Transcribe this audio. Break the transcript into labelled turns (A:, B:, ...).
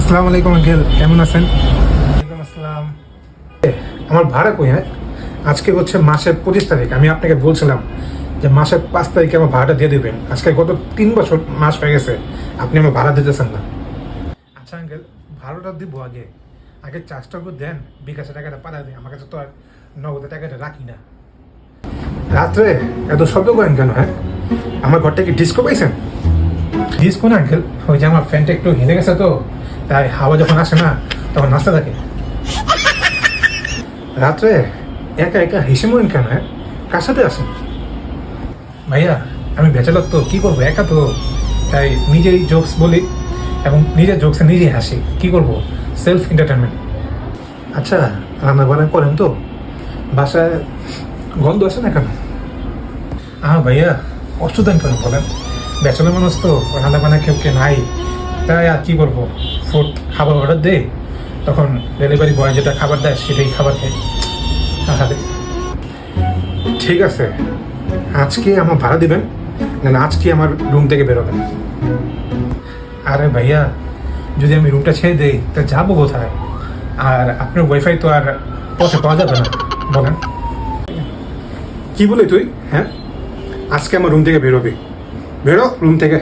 A: আসসালামু আলাইকুম আঙ্কেল, কেমন আছেন? ওয়ালাইকুম আসসালাম। আমার ভাড়া কই? হ্যাঁ, আজকে হচ্ছে মাসের 25 তারিখ। আমি আপনাকে বলছিলাম যে মাসের 5 তারিখে আমার ভাড়াটা দিয়ে দেবেন। আজকে গত 3 বছর মাস হয়ে গেছে, আপনি আমার ভাড়া দিতেছেন না। আচ্ছা আঙ্কেল, ভাড়াটা দিব আগে আগে চার্জটা করে দেন, বিকাশে টাকাটা পাঠা দিন। আমার কাছে তো আর নগদে টাকাটা রাখি না। রাত্রে এত শব্দ করেন কেন? হ্যাঁ, আমার ঘরটা কি ডিস্কো পাইছেন? ডিস্কো না আঙ্কেল, ওই যে আমার ফ্যানটা একটু হিলে গেছে তো, তাই হাওয়া যখন আসে না তখন নাচতে থাকে। রাত্রে একা একা হেসে মরেন কেন? হ্যাঁ, কার সাথে আসেন? ভাইয়া, আমি ব্যাচেলর তো, কি করবো, একা তো, তাই নিজেই জোকস বলি এবং নিজের জোকসে নিজেই হাসি। কি করবো, সেলফ এন্টারটেনমেন্ট। আচ্ছা, রান্না বান্না করেন তো? বাসায় গন্ধ আসে না কেন? ভাইয়া, কষ্ট দেন কেন বলেন? ব্যাচেলর মানুষ তো, রান্না বান্না কেউ কে নাই, তাই আর কি করবো, ফুড খাবার অর্ডার দেয়, তখন ডেলিভারি বয় যেটা খাবার দেয় সেটাই খাবার খাই। ঠিক আছে, আজকে আমার ভাড়া দিবেন, না আজকে আমার রুম থেকে বেরোবেন? আরে ভাইয়া, যদি আমি রুমটা ছেড়ে দিই তা যাবো কোথায়? আর আপনার ওয়াইফাই তো আর পথে পাওয়া যাবে না, বলেন। কি বলি তুই? হ্যাঁ, আজকে আমার রুম থেকে বেরোবি? বেরো রুম থেকে।